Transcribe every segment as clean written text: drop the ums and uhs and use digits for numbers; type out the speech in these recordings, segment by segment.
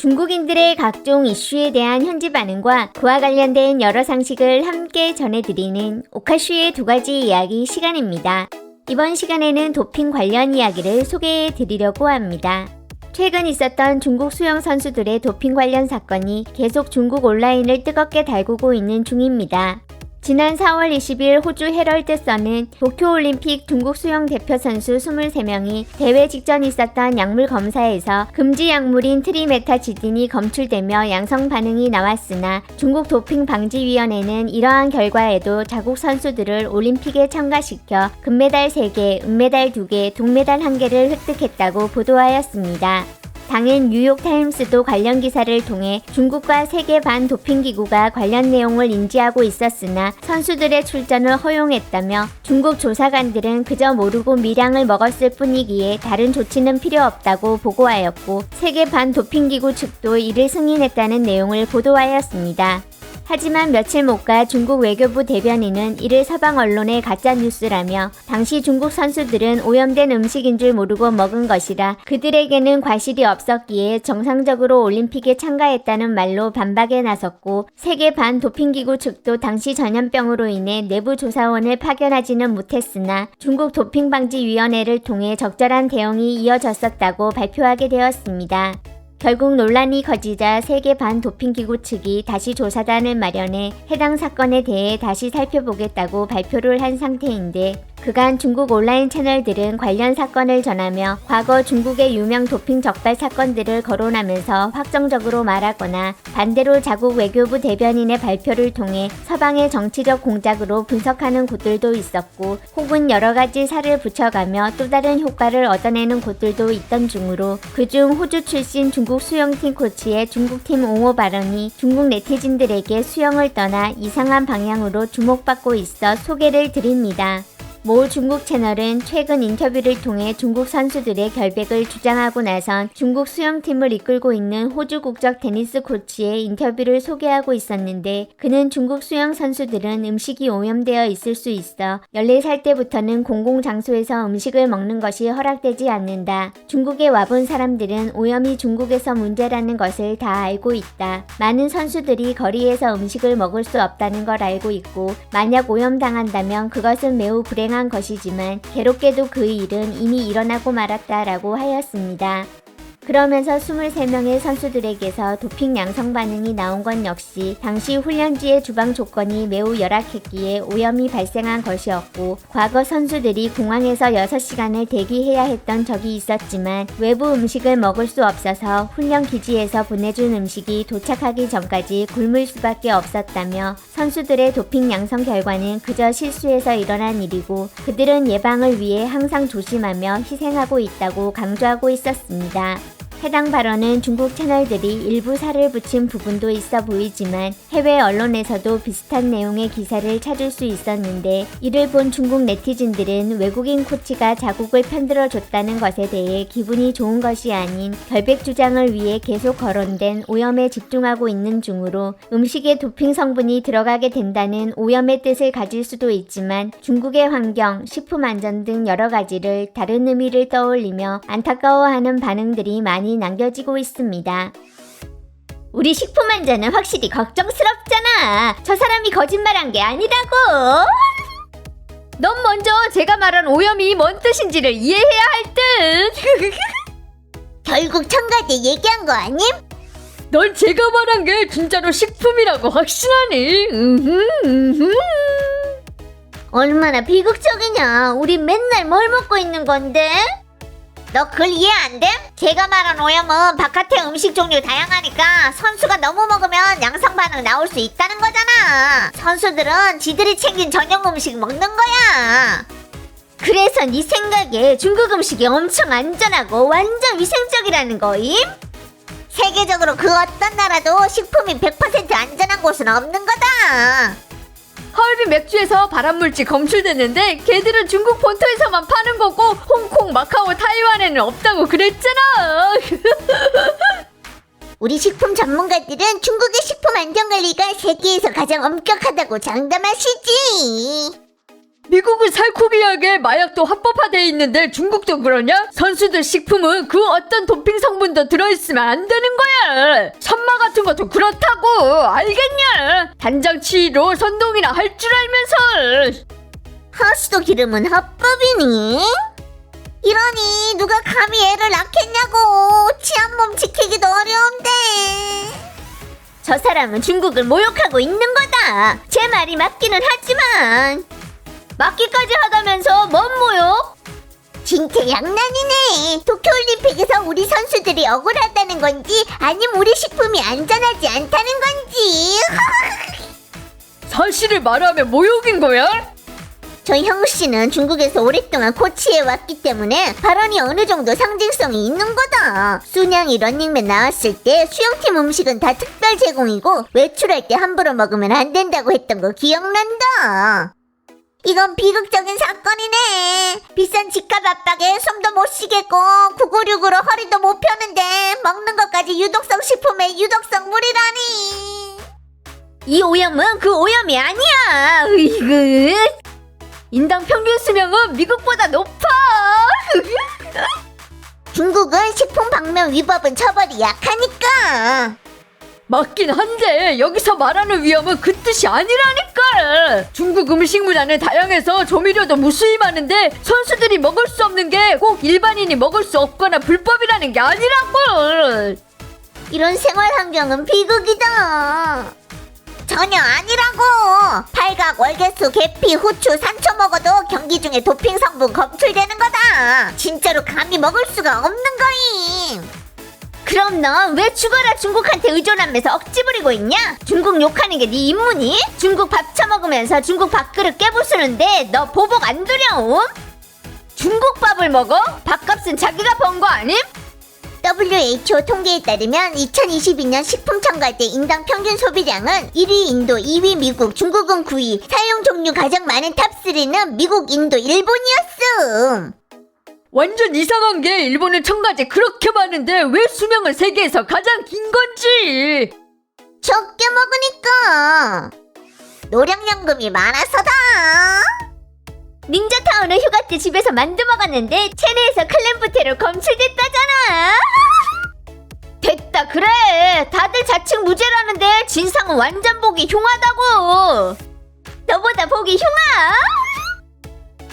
중국인들의 각종 이슈에 대한 현지 반응과 그와 관련된 여러 상식을 함께 전해드리는 오카슈의 두 가지 이야기 시간입니다. 이번 시간에는 도핑 관련 이야기를 소개해 드리려고 합니다. 최근 있었던 중국 수영 선수들의 도핑 관련 사건이 계속 중국 온라인을 뜨겁게 달구고 있는 중입니다. 지난 4월 20일 호주 헤럴드선은 도쿄올림픽 중국 수영 대표 선수 23명이 대회 직전 있었던 약물 검사에서 금지 약물인 트리메타지딘이 검출되며 양성 반응이 나왔으나 중국 도핑방지위원회는 이러한 결과에도 자국 선수들을 올림픽에 참가시켜 금메달 3개, 은메달 2개, 동메달 1개를 획득했다고 보도하였습니다. 당일 뉴욕타임스도 관련 기사를 통해 중국과 세계 반도핑기구가 관련 내용을 인지하고 있었으나 선수들의 출전을 허용했다며 중국 조사관들은 그저 모르고 밀양을 먹었을 뿐이기에 다른 조치는 필요 없다고 보고하였고 세계 반도핑기구 측도 이를 승인했다는 내용을 보도하였습니다. 하지만 며칠 못 가 중국 외교부 대변인은 이를 서방 언론의 가짜뉴스라며 당시 중국 선수들은 오염된 음식인 줄 모르고 먹은 것이라 그들에게는 과실이 없었기에 정상적으로 올림픽에 참가했다는 말로 반박에 나섰고 세계 반도핑기구 측도 당시 전염병으로 인해 내부 조사원을 파견하지는 못했으나 중국 도핑방지위원회를 통해 적절한 대응이 이어졌었다고 발표하게 되었습니다. 결국 논란이 커지자 세계 반도핑기구 측이 다시 조사단을 마련해 해당 사건에 대해 다시 살펴보겠다고 발표를 한 상태인데 그간 중국 온라인 채널들은 관련 사건을 전하며 과거 중국의 유명 도핑 적발 사건들을 거론하면서 확정적으로 말하거나 반대로 자국 외교부 대변인의 발표를 통해 서방의 정치적 공작으로 분석하는 곳들도 있었고 혹은 여러 가지 살을 붙여가며 또 다른 효과를 얻어내는 곳들도 있던 중으로 그중 호주 출신 중국 수영팀 코치의 중국팀 옹호 발언이 중국 네티즌들에게 수영을 떠나 이상한 방향으로 주목받고 있어 소개를 드립니다. 모 중국 채널은 최근 인터뷰를 통해 중국 선수들의 결백을 주장하고 나선 중국 수영팀을 이끌고 있는 호주 국적 테니스 코치의 인터뷰를 소개하고 있었는데 그는 중국 수영 선수들은 음식이 오염되어 있을 수 있어 14살 때부터는 공공장소에서 음식을 먹는 것이 허락되지 않는다. 중국에 와본 사람들은 오염이 중국에서 문제라는 것을 다 알고 있다. 많은 선수들이 거리에서 음식을 먹을 수 없다는 걸 알고 있고 만약 오염당한다면 그것은 매우 불행한 것이지만 괴롭게도 그 일은 이미 일어나고 말았다라고 하였습니다. 그러면서 23명의 선수들에게서 도핑 양성 반응이 나온 건 역시 당시 훈련지의 주방 조건이 매우 열악했기에 오염이 발생한 것이었고 과거 선수들이 공항에서 6시간을 대기해야 했던 적이 있었지만 외부 음식을 먹을 수 없어서 훈련 기지에서 보내준 음식이 도착하기 전까지 굶을 수밖에 없었다며 선수들의 도핑 양성 결과는 그저 실수해서 일어난 일이고 그들은 예방을 위해 항상 조심하며 희생하고 있다고 강조하고 있었습니다. 해당 발언은 중국 채널들이 일부 살을 붙인 부분도 있어 보이지만 해외 언론에서도 비슷한 내용의 기사를 찾을 수 있었는데 이를 본 중국 네티즌들은 외국인 코치가 자국을 편들어줬다는 것에 대해 기분이 좋은 것이 아닌 결백 주장을 위해 계속 거론된 오염에 집중하고 있는 중으로 음식에 도핑 성분이 들어가게 된다는 오염의 뜻을 가질 수도 있지만 중국의 환경, 식품 안전 등 여러 가지를 다른 의미를 떠올리며 안타까워하는 반응들이 많이 남겨지고 있습니다. 우리 식품안전은 확실히 걱정스럽잖아. 저 사람이 거짓말한 게 아니라고. 넌 먼저 제가 말한 오염이 뭔 뜻인지를 이해해야 할 듯. 결국 첨가제 얘기한 거 아님? 넌 제가 말한 게 진짜로 식품이라고 확신하니? 얼마나 비극적이냐. 우리 맨날 뭘 먹고 있는 건데? 너 그걸 이해 안 돼? 제가 말한 오염은 바깥의 음식 종류 다양하니까 선수가 너무 먹으면 양성 반응 나올 수 있다는 거잖아. 선수들은 지들이 챙긴 전용 음식 먹는 거야. 그래서 네 생각에 중국 음식이 엄청 안전하고 완전 위생적이라는 거임? 세계적으로 그 어떤 나라도 식품이 100% 안전한 곳은 없는 거다. 하얼빈 맥주에서 발암물질 검출됐는데 걔들은 중국 본토에서만 파는 거고 홍콩, 마카오, 타이완에는 없다고 그랬잖아. 우리 식품 전문가들은 중국의 식품 안전관리가 세계에서 가장 엄격하다고 장담하시지. 미국은 살코기약에 마약도 합법화돼 있는데 중국도 그러냐? 선수들 식품은 그 어떤 도핑 성분도 들어있으면 안 되는 거야. 산마 같은 것도 그렇다고. 알겠냐? 단장 치위로 선동이나 할 줄 알면서. 하수도 기름은 합법이니? 이러니 누가 감히 애를 낳겠냐고. 치안몸 지키기도 어려운데. 저 사람은 중국을 모욕하고 있는 거다. 제 말이 맞기는 하지만 맞기까지 하다면서 뭔 모욕? 진짜 양난이네. 도쿄올림픽에서 우리 선수들이 억울하다는 건지 아니면 우리 식품이 안전하지 않다는 건지. 사실을 말하면 모욕인 거야? 저 형씨는 중국에서 오랫동안 코치해 왔기 때문에 발언이 어느 정도 상징성이 있는 거다. 순양이 런닝맨 나왔을 때 수영팀 음식은 다 특별 제공이고 외출할 때 함부로 먹으면 안 된다고 했던 거 기억난다. 이건 비극적인 사건이네. 비싼 집값 압박에 숨도 못 쉬겠고 996으로 허리도 못 펴는데 먹는 것까지 유독성 식품에 유독성 물이라니. 이 오염은 그 오염이 아니야. 으이그. 인당 평균 수명은 미국보다 높아. 중국은 식품 방면 위법은 처벌이 약하니까. 맞긴 한데 여기서 말하는 위험은 그 뜻이 아니라니까. 중국 음식 문화는 다양해서 조미료도 무수히 많은데 선수들이 먹을 수 없는 게 꼭 일반인이 먹을 수 없거나 불법이라는 게 아니라고. 이런 생활 환경은 비극이다. 전혀 아니라고. 팔각, 월계수, 계피, 후추, 산초 먹어도 경기 중에 도핑 성분 검출되는 거다. 진짜로 감히 먹을 수가 없는 거임. 그럼 넌 왜 죽어라 중국한테 의존하면서 억지 부리고 있냐? 중국 욕하는 게 네 임무니? 중국 밥 처먹으면서 중국 밥그릇 깨부수는데 너 보복 안 두려움? 중국 밥을 먹어? 밥값은 자기가 번 거 아님? WHO 통계에 따르면 2022년 식품 첨가제 인당 평균 소비량은 1위 인도, 2위 미국, 중국은 9위. 사용 종류 가장 많은 탑3는 미국, 인도, 일본이었음. 완전 이상한 게 일본은 첨가제 그렇게 많은데 왜 수명은 세계에서 가장 긴 건지. 적게 먹으니까. 노령연금이 많아서다. 닌자타운은 휴가 때 집에서 만두 먹었는데 체내에서 클램프테로 검출됐다잖아. 됐다 그래. 다들 자칭 무죄라는데 진상은 완전 보기 흉하다고. 너보다 보기 흉하?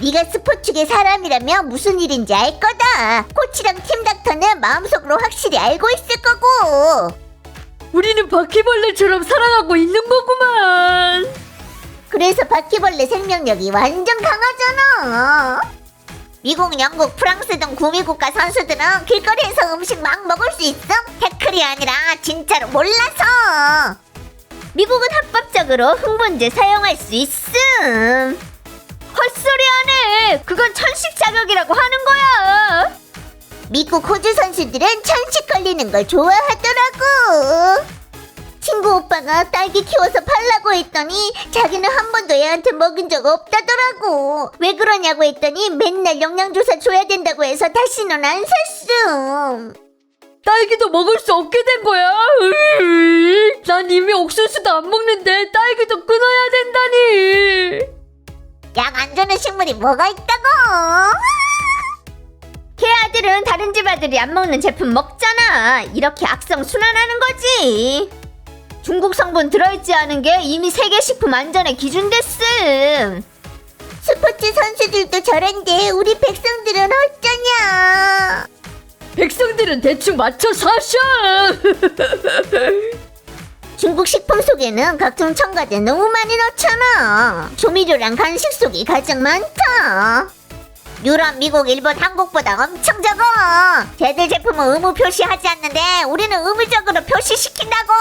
네가 스포츠계 사람이라면 무슨 일인지 알 거다. 코치랑 팀 닥터는 마음속으로 확실히 알고 있을 거고. 우리는 바퀴벌레처럼 살아가고 있는 거구만. 그래서 바퀴벌레 생명력이 완전 강하잖아. 미국, 영국, 프랑스 등 구미 국가 선수들은 길거리에서 음식 막 먹을 수 있음? 태클이 아니라 진짜로 몰라서. 미국은 합법적으로 흥분제 사용할 수 있음. 헛소리 하네. 그건 천식 자격이라고 하는 거야. 미국, 호주 선수들은 천식 걸리는 걸 좋아하더라고. 친구 오빠가 딸기 키워서 팔라고 했더니 자기는 한 번도 애한테 먹인 적 없다더라고. 왜 그러냐고 했더니 맨날 영양조사 줘야 된다고 해서 다시는 안 샀음. 딸기도 먹을 수 없게 된 거야. 난 이미 옥수수도 안 먹는데 딸기도 끊어야 된다니. 약 안 주는 식물이 뭐가 있다고. 걔 아들은 다른 집 아들이 안 먹는 제품 먹잖아. 이렇게 악성 순환하는 거지. 중국 성분 들어있지 않은 게 이미 세계식품 안전에 기준됐음. 스포츠 선수들도 저런데 우리 백성들은 어쩌냐. 백성들은 대충 맞춰 사셔. 중국 식품 속에는 각종 첨가제 너무 많이 넣잖아. 조미료랑 간식 속이 가장 많다. 유럽, 미국, 일본, 한국보다 엄청 적어. 쟤들 제품은 의무 표시하지 않는데 우리는 의무적으로 표시시킨다고.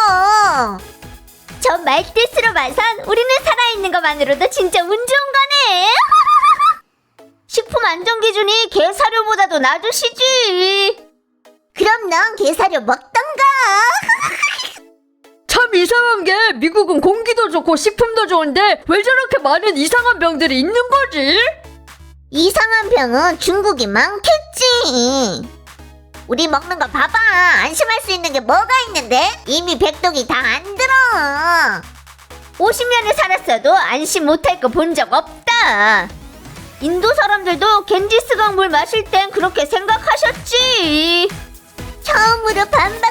저 말뜻으로 봐선 우리는 살아있는 것만으로도 진짜 운 좋은 거네. 식품 안전 기준이 개 사료보다도 낮으시지. 그럼 넌 게사료 먹던가. 참 이상한 게 미국은 공기도 좋고 식품도 좋은데 왜 저렇게 많은 이상한 병들이 있는 거지? 이상한 병은 중국이 많겠지. 우리 먹는 거 봐봐. 안심할 수 있는 게 뭐가 있는데? 이미 백독이 다 안 들어. 50년을 살았어도 안심 못할 거 본 적 없다. 인도 사람들도 겐지스강 물 마실 땐 그렇게 생각하셨지. 처음으로 반박